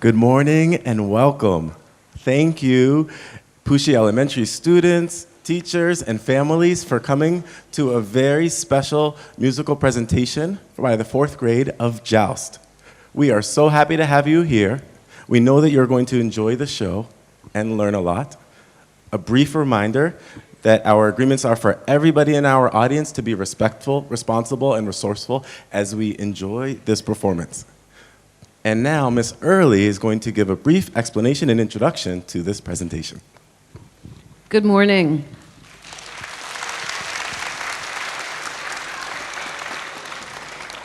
Good morning and welcome. Thank you, Puxi Elementary students, teachers, and families for coming to a very special musical presentation by the 4th grade of Joust. We are so happy to have you here. We know that you're going to enjoy the show and learn a lot. A brief reminder that our agreements are for everybody in our audience to be respectful, responsible, and resourceful as we enjoy this performance. And now, Ms. Early is going to give a brief explanation and introduction to this presentation. Good morning.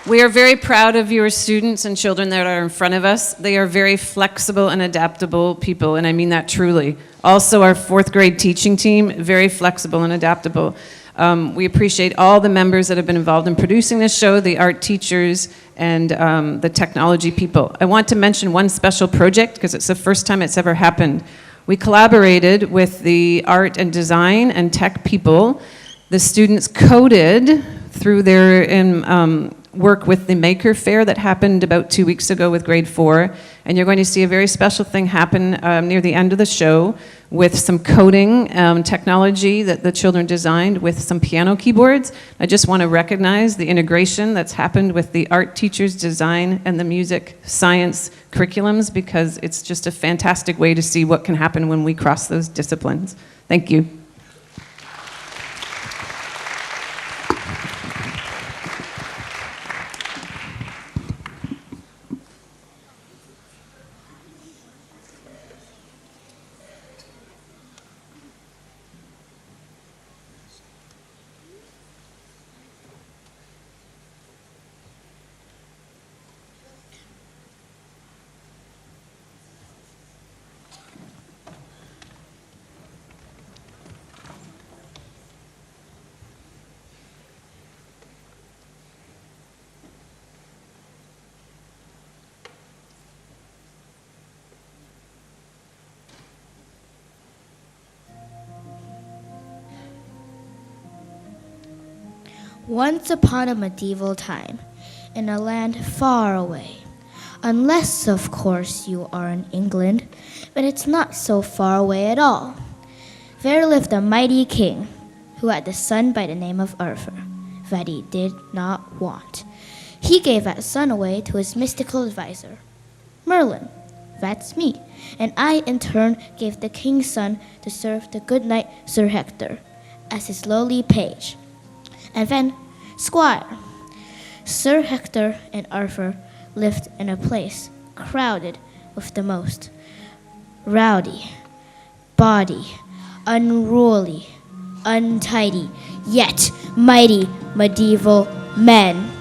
We are very proud of your students and children that are in front of us. They are very flexible and adaptable people, and I mean that truly. Also, our 4th grade teaching team, very flexible and adaptable. We appreciate all the members that have been involved in producing this show, the art teachers, and the technology people. I want to mention one special project because it's the first time it's ever happened. We collaborated with the art and design and tech people. The students coded through their work with the Maker Fair that happened about 2 weeks ago with grade 4. And you're going to see a very special thing happen near the end of the show with some coding technology that the children designed with some piano keyboards. I just want to recognize the integration that's happened with the art teachers' design and the music science curriculums, because it's just a fantastic way to see what can happen when we cross those disciplines. Thank you. Once upon a medieval time, in a land far away, unless, of course, you are in England, but it's not so far away at all, there lived a mighty king who had a son by the name of Arthur that he did not want. He gave that son away to his mystical advisor, Merlin, that's me, and I in turn gave the king's son to serve the good knight Sir Hector as his lowly page. And then, squire. Sir Hector and Arthur lived in a place crowded with the most rowdy, bawdy, unruly, untidy, yet mighty medieval men.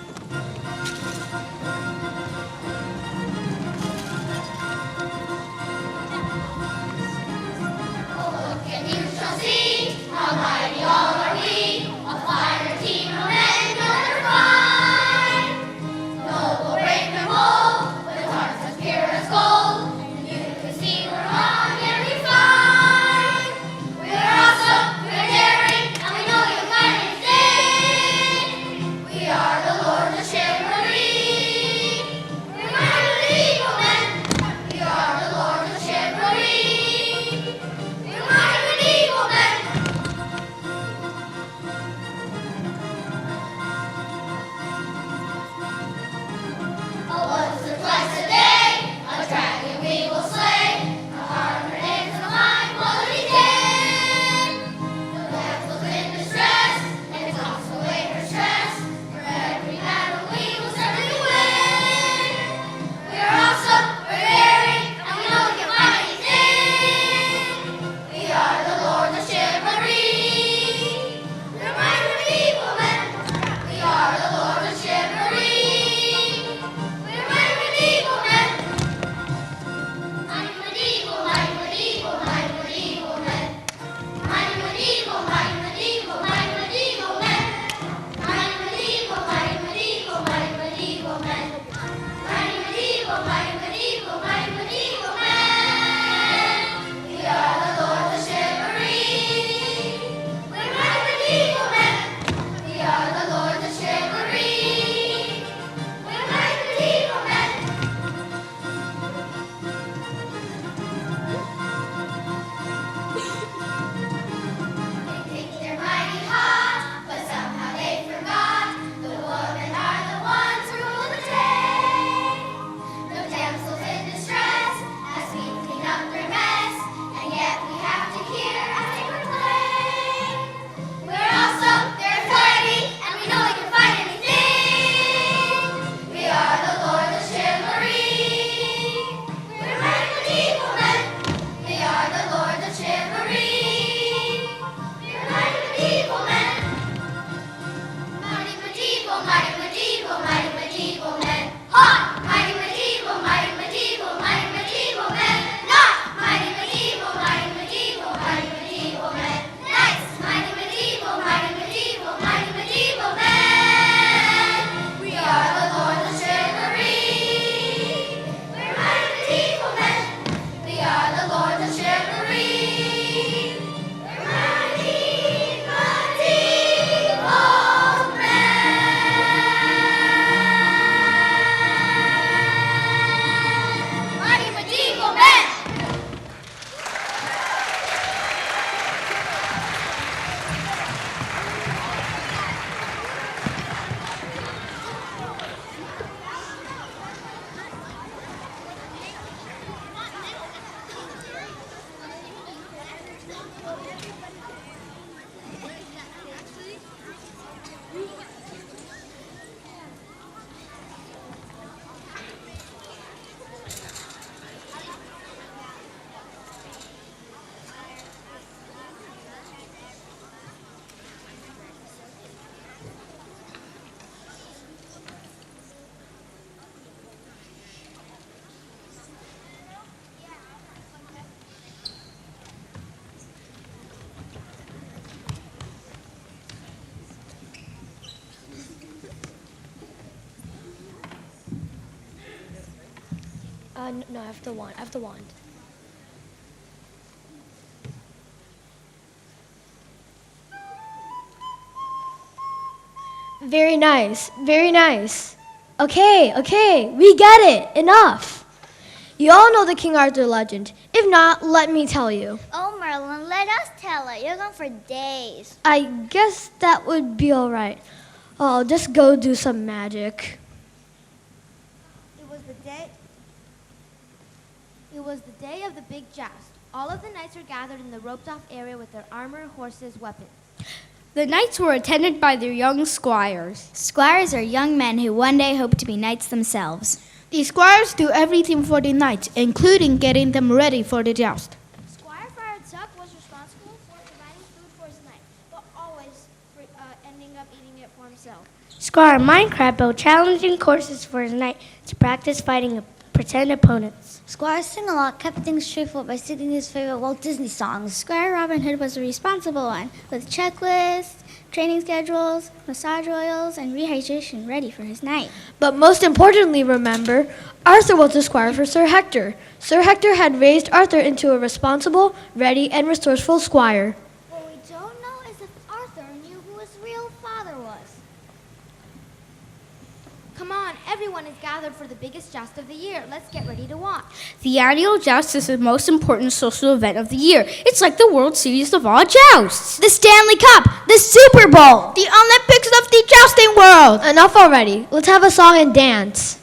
We are the Lord. No, I have the wand. I have the wand. Very nice. Very nice. Okay, we get it. Enough. You all know the King Arthur legend. If not, let me tell you. Oh, Merlin, let us tell it. You're gone for days. I guess that would be all right. I'll just go do some magic. It was the day of the big joust. All of the knights were gathered in the roped-off area with their armor, horses, weapons. The knights were attended by their young squires. Squires are young men who one day hope to be knights themselves. The squires do everything for the knights, including getting them ready for the joust. Squire Friar Tuck was responsible for providing food for his knight, but always ending up eating it for himself. Squire Minecraft built challenging courses for his knight to practice fighting pretend opponents. Squire Sing-a-Lot kept things cheerful by singing his favorite Walt Disney songs. Squire Robin Hood was a responsible one, with checklists, training schedules, massage oils, and rehydration ready for his knight. But most importantly, remember, Arthur was the squire for Sir Hector. Sir Hector had raised Arthur into a responsible, ready, and resourceful squire. What we don't know is if Arthur knew who his real father was. Come on, everyone is gathered for the biggest joust of the year. Let's get ready to watch. The annual joust is the most important social event of the year. It's like the World Series of all jousts. The Stanley Cup, the Super Bowl, the Olympics of the jousting world. Enough already. Let's have a song and dance.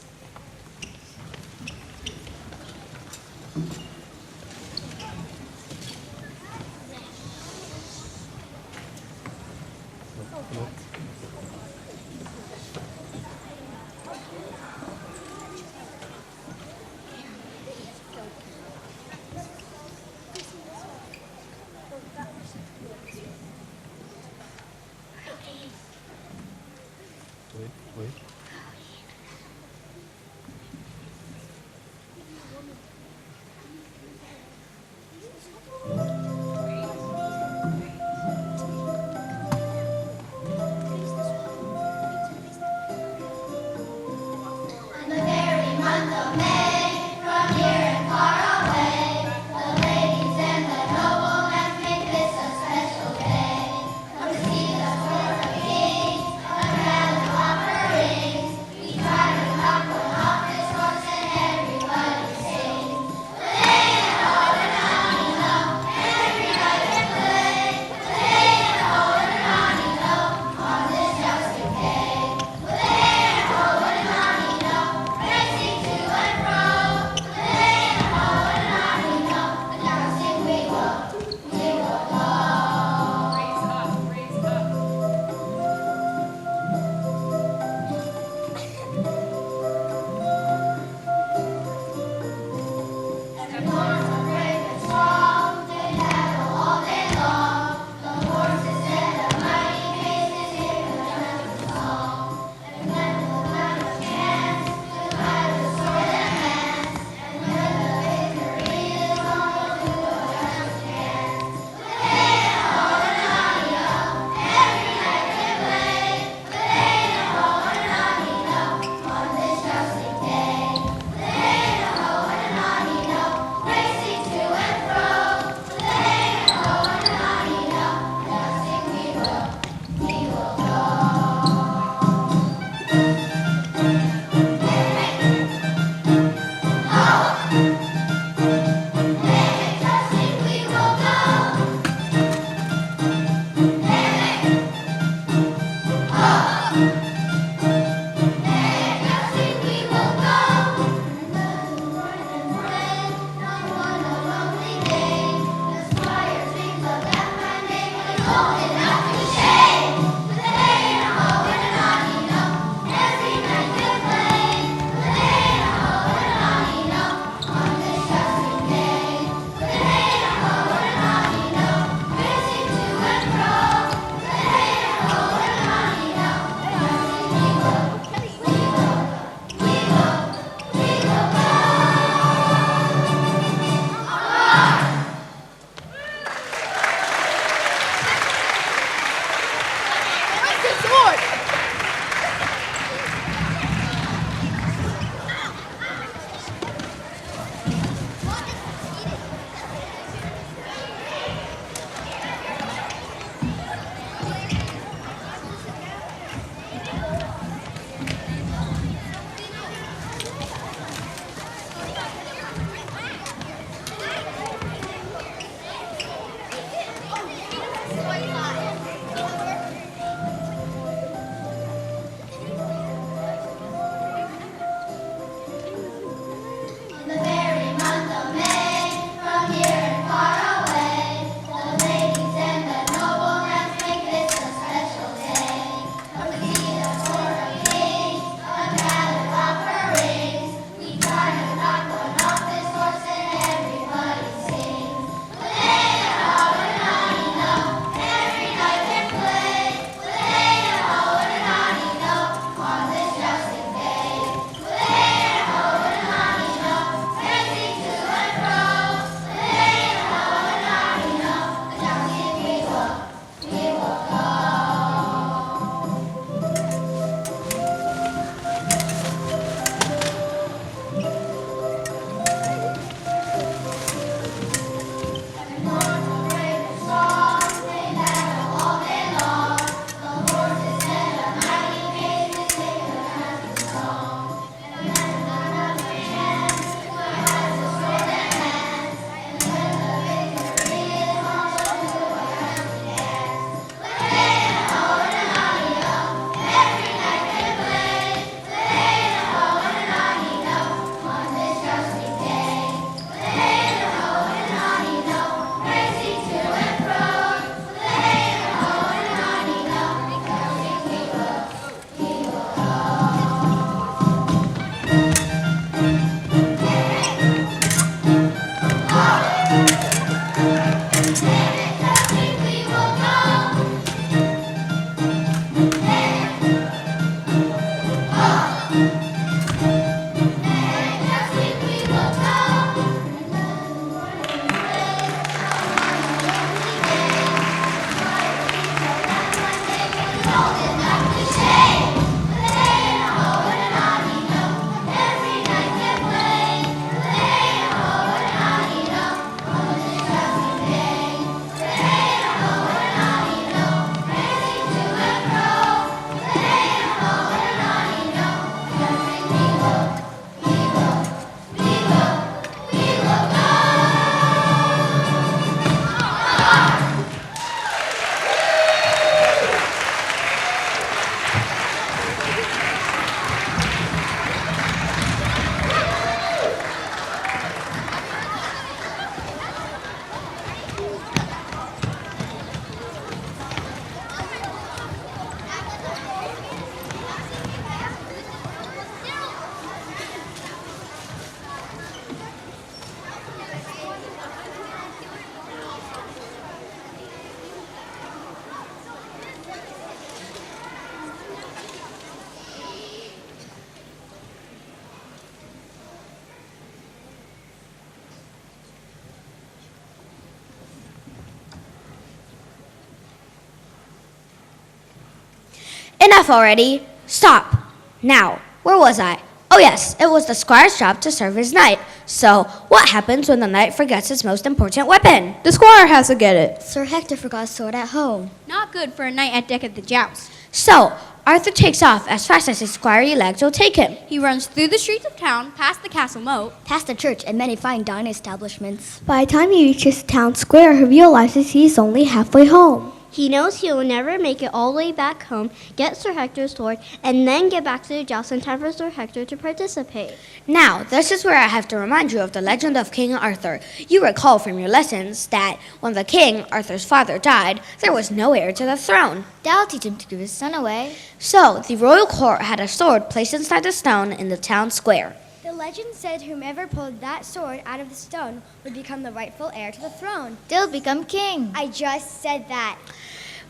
Enough already. Stop. Now, where was I? Oh yes, it was the squire's job to serve his knight. So, what happens when the knight forgets his most important weapon? The squire has to get it. Sir Hector forgot his sword at home. Not good for a knight at deck at the joust. So, Arthur takes off as fast as his squirey legs will take him. He runs through the streets of town, past the castle moat. Past the church and many fine dining establishments. By the time he reaches town square, he realizes he's only halfway home. He knows he will never make it all the way back home, get Sir Hector's sword, and then get back to the joust in time for Sir Hector to participate. Now, this is where I have to remind you of the legend of King Arthur. You recall from your lessons that when the king, Arthur's father, died, there was no heir to the throne. That'll teach him to give his son away. So, the royal court had a sword placed inside the stone in the town square. The legend said whomever pulled that sword out of the stone would become the rightful heir to the throne. They'll become king. I just said that.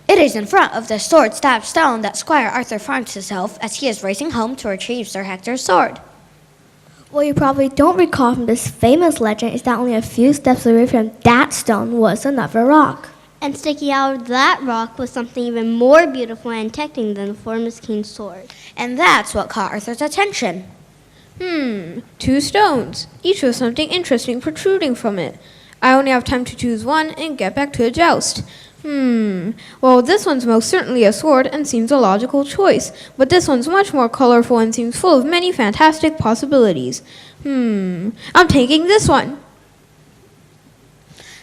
It is in front of the sword-stabbed stone that Squire Arthur finds himself as he is racing home to retrieve Sir Hector's sword. What you probably don't recall from this famous legend is that only a few steps away from that stone was another rock. And sticking out of that rock was something even more beautiful and tempting than the formless king's sword. And that's what caught Arthur's attention. 2 stones, each with something interesting protruding from it. I only have time to choose one and get back to the joust. Well, this one's most certainly a sword and seems a logical choice, but this one's much more colorful and seems full of many fantastic possibilities. I'm taking this one.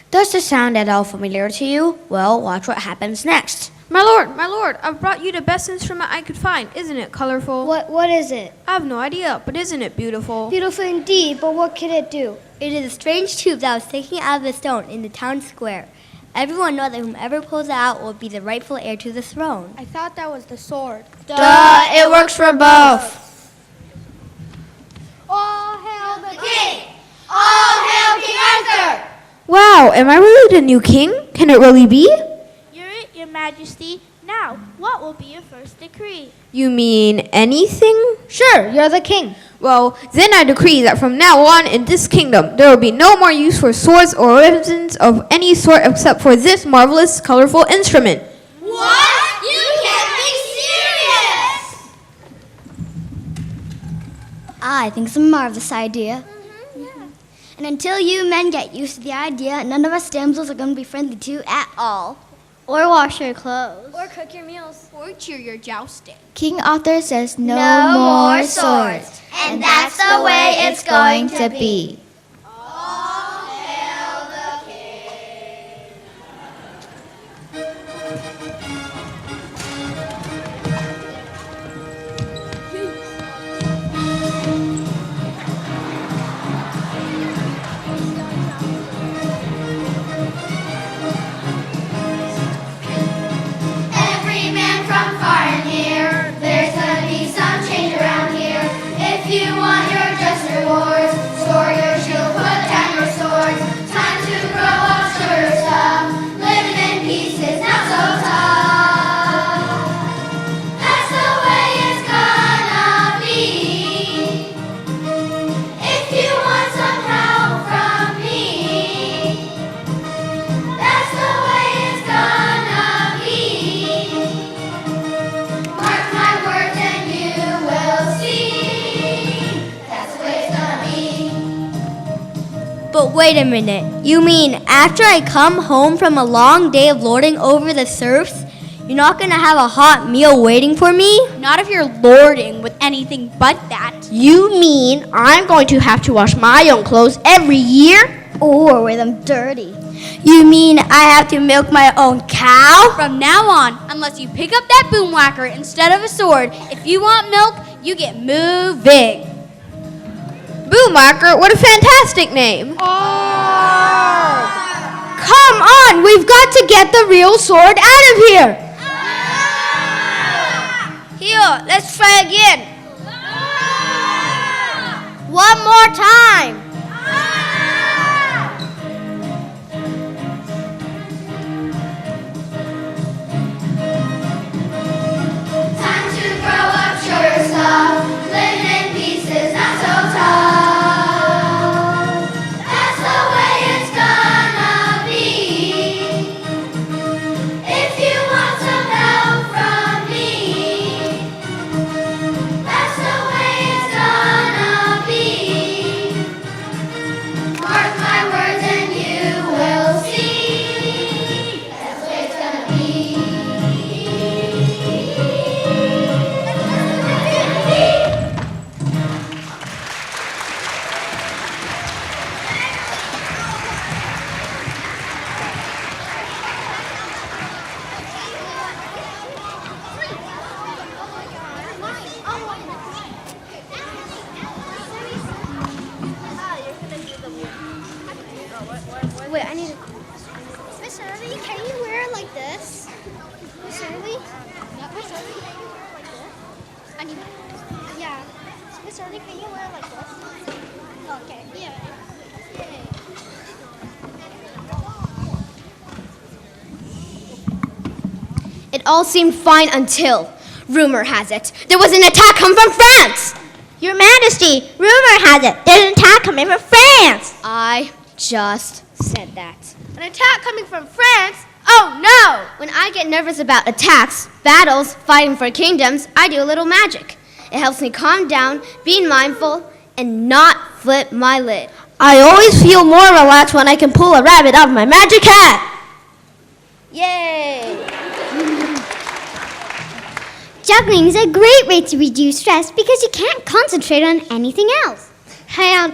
Does this sound at all familiar to you? Well, watch what happens next. My lord, I've brought you the best instrument I could find. Isn't it colorful? What is it? I have no idea, but isn't it beautiful? Beautiful indeed, but what can it do? It is a strange tube that was taken out of the stone in the town square. Everyone knows that whomever pulls it out will be the rightful heir to the throne. I thought that was the sword. Duh, it works for both. All hail the king! All hail King Arthur! Wow, am I really the new king? Can it really be? You're it, your majesty. Now, what will be your first decree? You mean anything? Sure, you're the king. Well, then I decree that from now on in this kingdom, there will be no more use for swords or weapons of any sort except for this marvelous, colorful instrument. What? You can't be serious! I think it's a marvelous idea. And until you men get used to the idea, none of us damsels are going to be friendly to you at all. Or wash your clothes. Or cook your meals. Or cheer your jousting. King Arthur says no more swords. And that's the way it's going to be. Every man from far and near, there's gonna be some change around here. If you want your just rewards, store your shield, put down your swords. Time to grow up, show your stuff. Living in peace is not so tough. That's the way it's gonna be. If you want some help from me, that's the way it's gonna be. Mark my words and you will see. That's the way it's gonna be. But wait a minute. You mean after I come home from a long day of lording over the serfs, you're not gonna have a hot meal waiting for me? Not if you're lording with anything but that. You mean I'm going to have to wash my own clothes every year? Or wear them dirty. You mean I have to milk my own cow? From now on, unless you pick up that boom whacker instead of a sword, if you want milk, you get moving. Boomwhacker, what a fantastic name. Come on, we've got to get the real sword out of here. Here, let's try again. One more time. Time to grow up, show your stuff. Living in peace is not so tough. That's the way it's gonna be. If you want some help from me, Yeah. Miss Early, can you wear like this? Okay. Yeah. It all seemed fine until, rumor has it, there was an attack coming from France! Your Majesty, rumor has it there's an attack coming from France. I just said that. An attack coming from France? Oh no! When I get nervous about attacks, battles, fighting for kingdoms, I do a little magic. It helps me calm down, be mindful, and not flip my lid. I always feel more relaxed when I can pull a rabbit out of my magic hat. Yay! Juggling is a great way to reduce stress because you can't concentrate on anything else. Hey,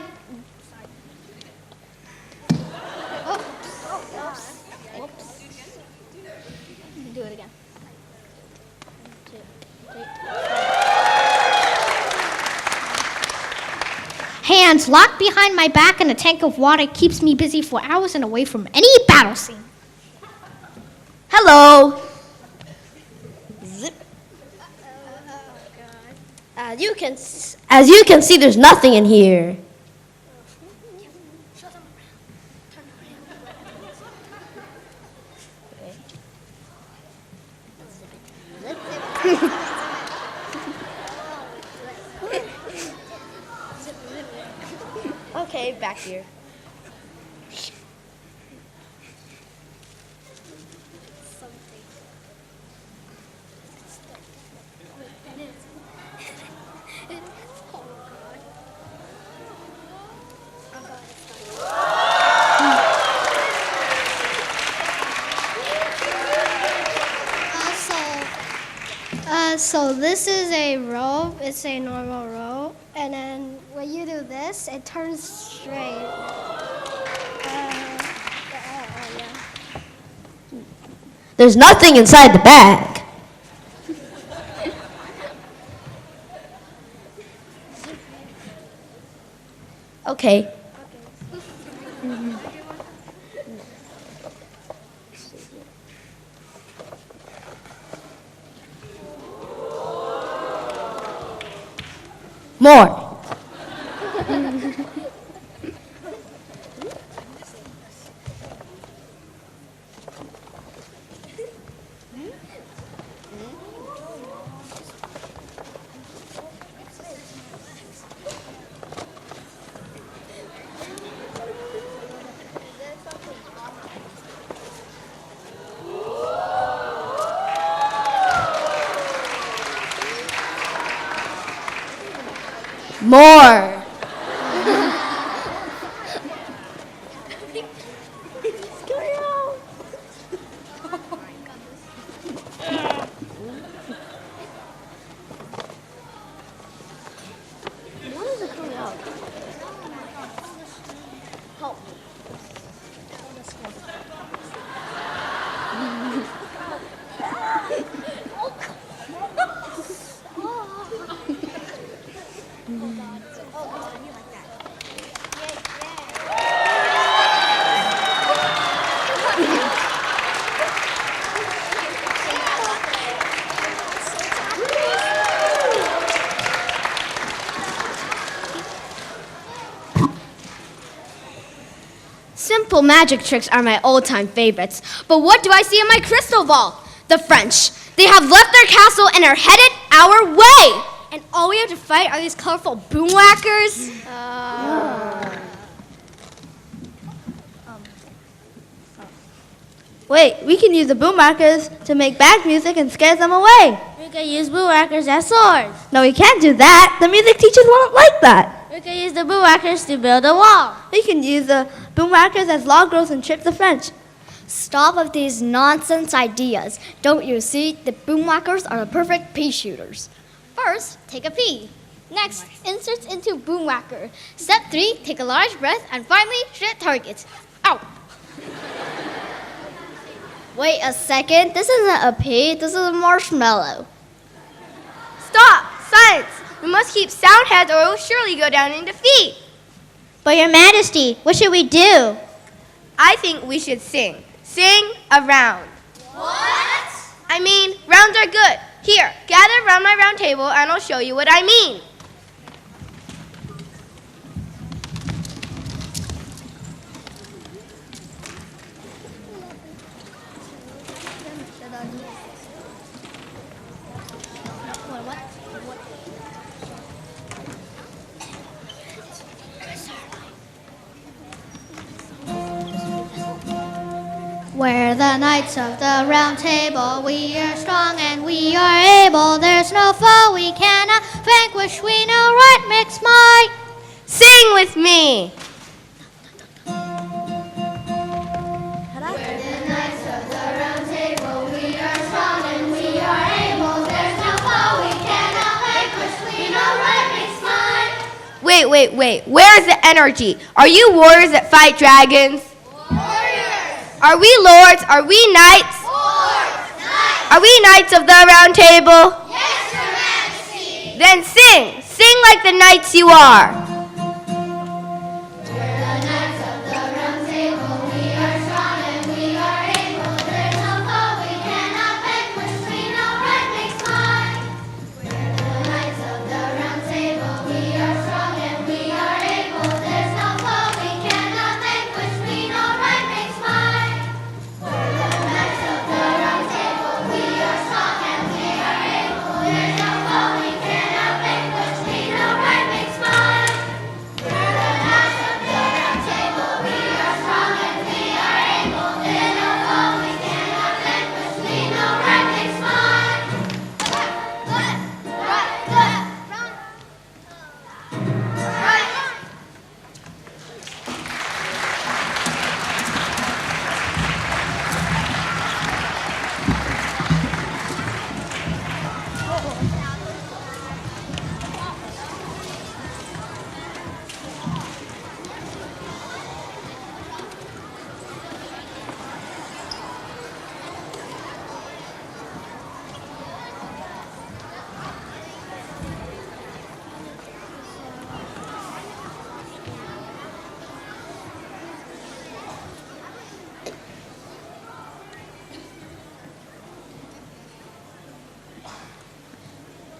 Do it again. Hands locked behind my back in a tank of water keeps me busy for hours and away from any battle scene. Hello. Zip. As you can see, there's nothing in here. Okay, back here. So this is a rope. It's a normal rope, and then when you do this, it turns straight. Yeah. There's nothing inside the bag. Okay. More. More. Simple magic tricks are my old-time favorites. But what do I see in my crystal ball? The French. They have left their castle and are headed our way. And all we have to fight are these colorful boomwhackers? Wait, we can use the boomwhackers to make bad music and scare them away. We can use boomwhackers as swords. No, we can't do that. The music teachers won't like that. We can use the boomwhackers to build a wall. We can use the boomwhackers as log rolls and trip the French. Stop with these nonsense ideas. Don't you see? The boomwhackers are the perfect pea shooters. First, take a pea. Next, insert into boomwhacker. Step 3, take a large breath. And finally, shoot targets. Ow! Wait a second. This isn't a pea. This is a marshmallow. Stop! Silence! We must keep sound heads or we'll surely go down in defeat. But Your Majesty, what should we do? I think we should sing. Sing a round. What? I mean, rounds are good. Here, gather around my round table and I'll show you what I mean. We're the knights of the round table. We are strong and we are able. There's no foe we cannot vanquish. We know right makes might. Sing with me. Wait. Where's the energy? Are you warriors that fight dragons? Warriors! Are we lords? Are we knights? Lords! Knights! Are we knights of the round table? Yes, Your Majesty! Then sing. Sing like the knights you are.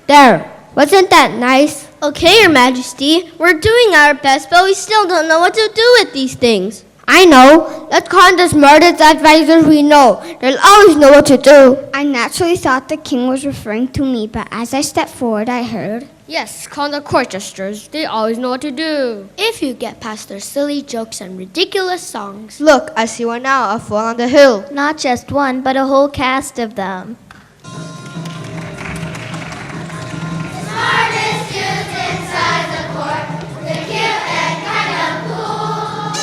There, wasn't that nice? Okay, Your Majesty. We're doing our best, but we still don't know what to do with these things. I know. Let's call the smartest advisors we know. They'll always know what to do. I naturally thought the king was referring to me, but as I stepped forward, I heard. Yes, call the court jesters. They always know what to do. If you get past their silly jokes and ridiculous songs. Look, I see one now, a fool on the hill. Not just one, but a whole cast of them. Smartest youth inside the court. They're cute and kind of cool.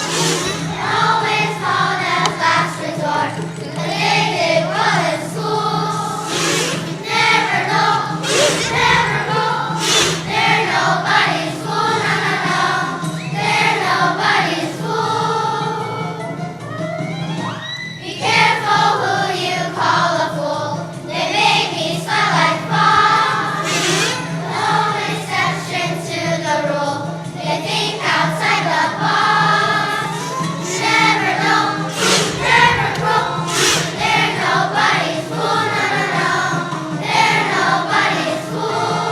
Always called as last resort. The day they run in school. Never know, never go. They're nobody's fool, no. They're nobody's fool. Be careful who you call a fool. They make me smile like fun. No exception to the rule. They think outside the box. Never know, never grow. They're nobody's fool, no. They're nobody's fool.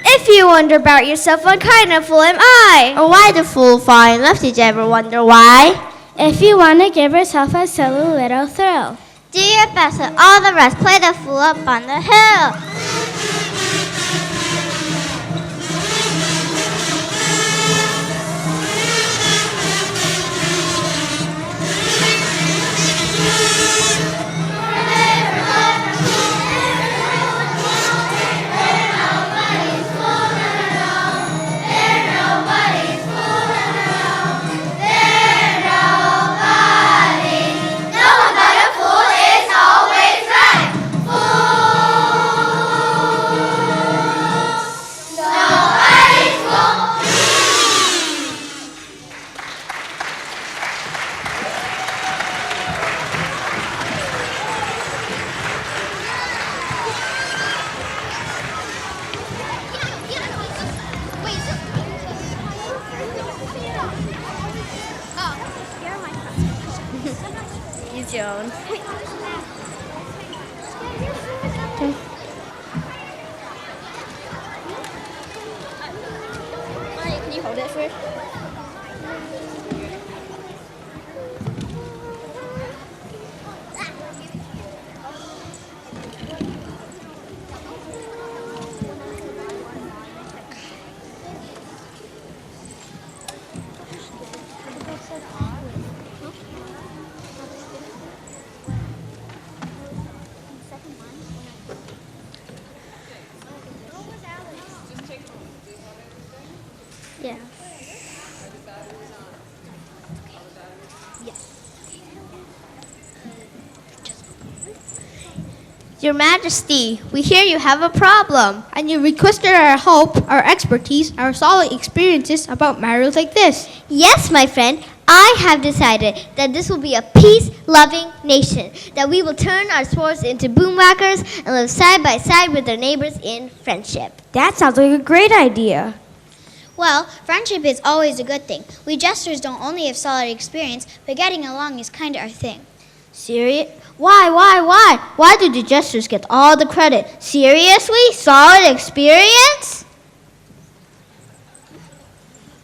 If you wonder about yourself, what kind of fool am I? Or why the fool fall in love? Did you ever wonder why? If you want to give yourself a silly little thrill. Do your best with all the rest. Play the fool up on the hill. No one but a fool is always right. Fool. bit first? Yeah. Your Majesty, we hear you have a problem. And you requested our help, our expertise, our solid experiences about matters like this. Yes, my friend, I have decided that this will be a peace-loving nation, that we will turn our swords into boomwhackers and live side by side with our neighbors in friendship. That sounds like a great idea. Well, friendship is always a good thing. We jesters don't only have solid experience, but getting along is kind of our thing. Serious? Why do the jesters get all the credit? Seriously? Solid experience?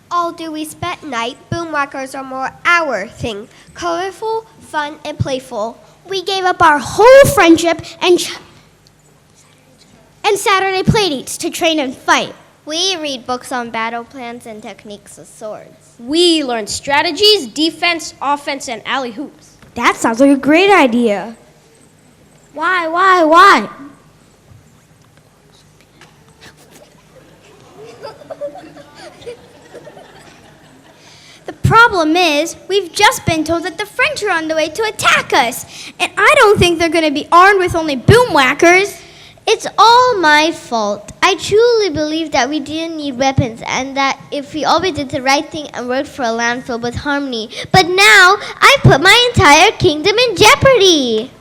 All due respect, Knight, boomwhackers are more our thing. Colorful, fun, and playful. We gave up our whole friendship and Saturday playdates to train and fight. We read books on battle plans and techniques with swords. We learn strategies, defense, offense, and alley hoops. That sounds like a great idea. Why? The problem is, we've just been told that the French are on the way to attack us. And I don't think they're going to be armed with only boomwhackers. It's all my fault. I truly believe that we didn't need weapons and that if we always did the right thing and worked for a land filled with harmony. But now, I've put my entire kingdom in jeopardy.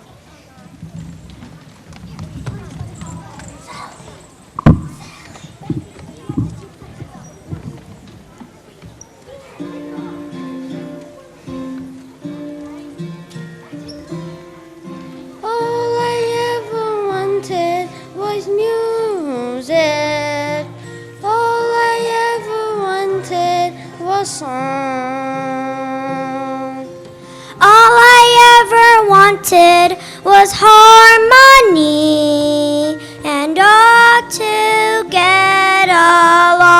All I ever wanted was music. All I ever wanted was song. All I ever wanted was harmony and all to get along.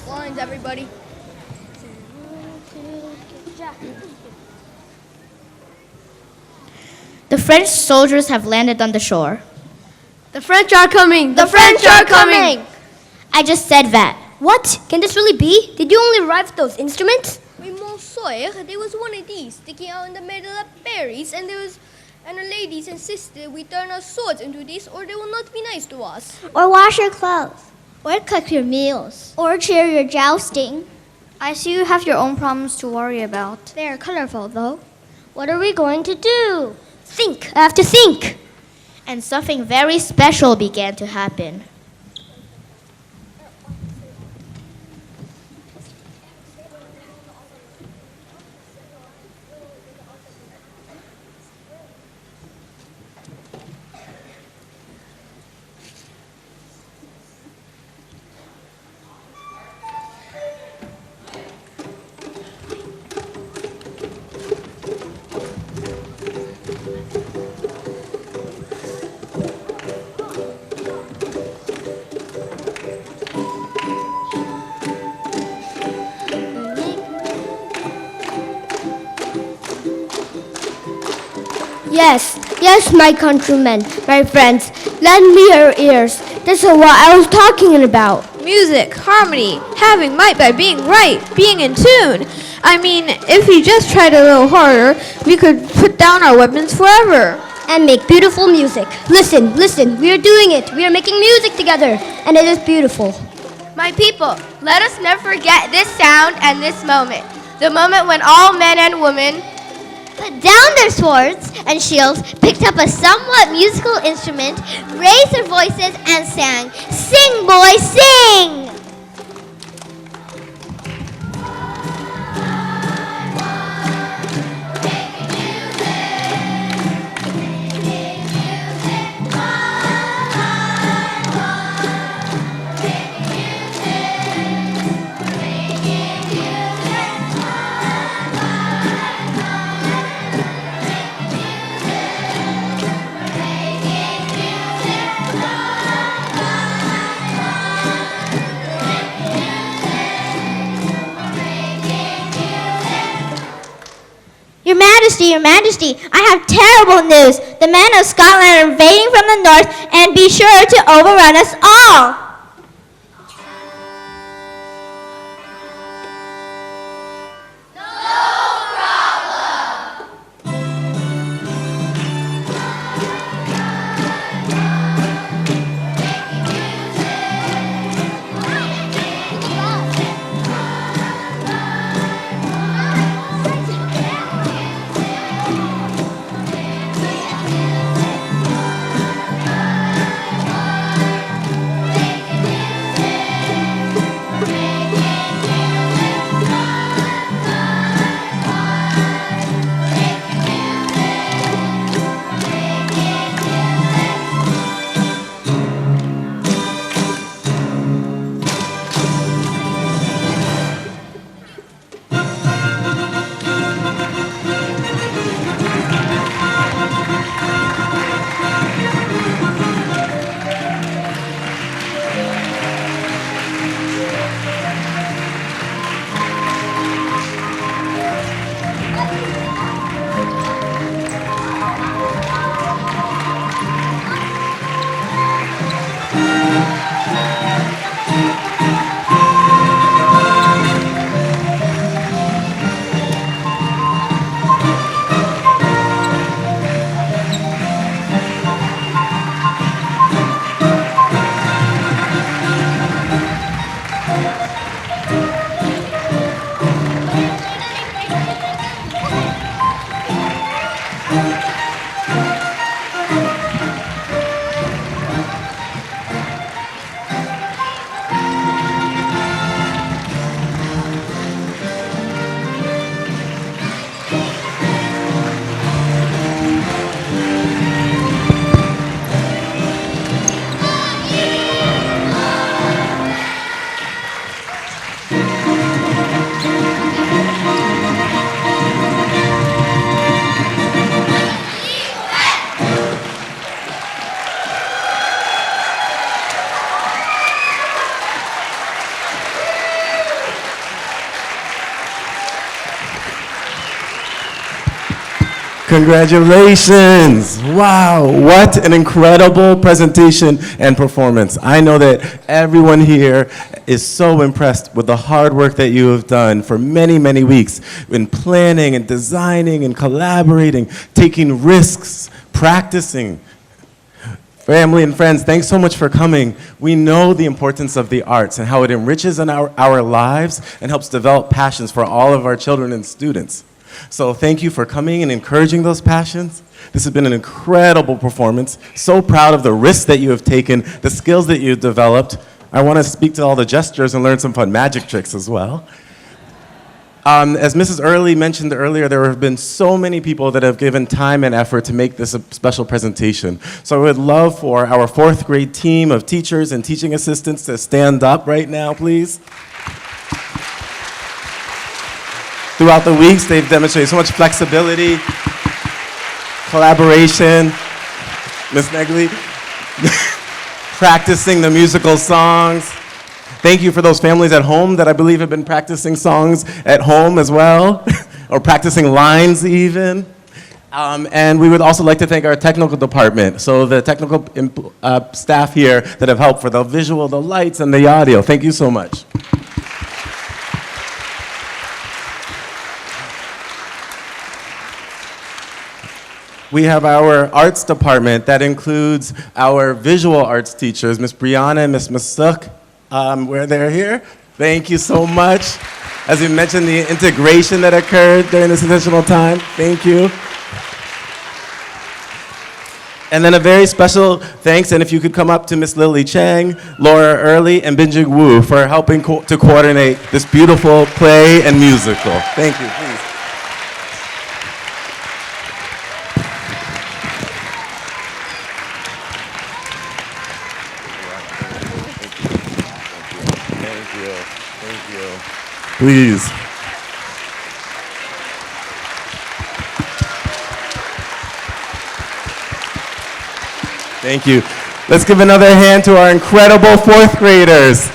Lines, everybody. The French soldiers have landed on the shore. The French are coming! The French are coming! I just said that. What? Can this really be? Did you only arrive with those instruments? Oui, monsieur, there was one of these sticking out in the middle of berries, and the ladies insisted we turn our swords into these, or they will not be nice to us. Or wash your clothes. Or cook your meals. Or cheer your jousting. I see you have your own problems to worry about. They are colorful, though. What are we going to do? Think. I have to think. And something very special began to happen. Yes, yes, my countrymen, my friends, lend me your ears. This is what I was talking about. Music, harmony, having might by being right, being in tune. I mean, if we just tried a little harder, we could put down our weapons forever. And make beautiful music. Listen, listen, we are doing it. We are making music together, and it is beautiful. My people, let us never forget this sound and this moment. The moment when all men and women Put down their swords and shields, picked up a somewhat musical instrument, raised their voices, and sang, "Sing, boys, sing!" Your Majesty, I have terrible news. The men of Scotland are invading from the north and be sure to overrun us all. Congratulations. Wow, what an incredible presentation and performance. I know that everyone here is so impressed with the hard work that you have done for many, many weeks in planning and designing and collaborating, taking risks, practicing. Family and friends, thanks so much for coming. We know the importance of the arts and how it enriches in our lives and helps develop passions for all of our children and students. So thank you for coming and encouraging those passions. This has been an incredible performance. So proud of the risks that you have taken, the skills that you've developed. I want to speak to all the gestures and learn some fun magic tricks as well. As Mrs. Early mentioned earlier, there have been so many people that have given time and effort to make this a special presentation. So I would love for our 4th grade team of teachers and teaching assistants to stand up right now, please. Throughout the weeks, they've demonstrated so much flexibility, collaboration. Ms. Negley, practicing the musical songs. Thank you for those families at home that I believe have been practicing songs at home as well, or practicing lines even. And we would also like to thank our technical department, so the technical staff here that have helped for the visual, the lights, and the audio. Thank you so much. We have our arts department that includes our visual arts teachers, Ms. Brianna and Ms. Masuk. Where they're here. Thank you so much. As we mentioned, the integration that occurred during this additional time. Thank you. And then a very special thanks, and if you could come up to Miss Lily Chang, Laura Early, and Binjing Wu for helping to coordinate this beautiful play and musical. Thank you, please. Please. Thank you. Let's give another hand to our incredible 4th graders.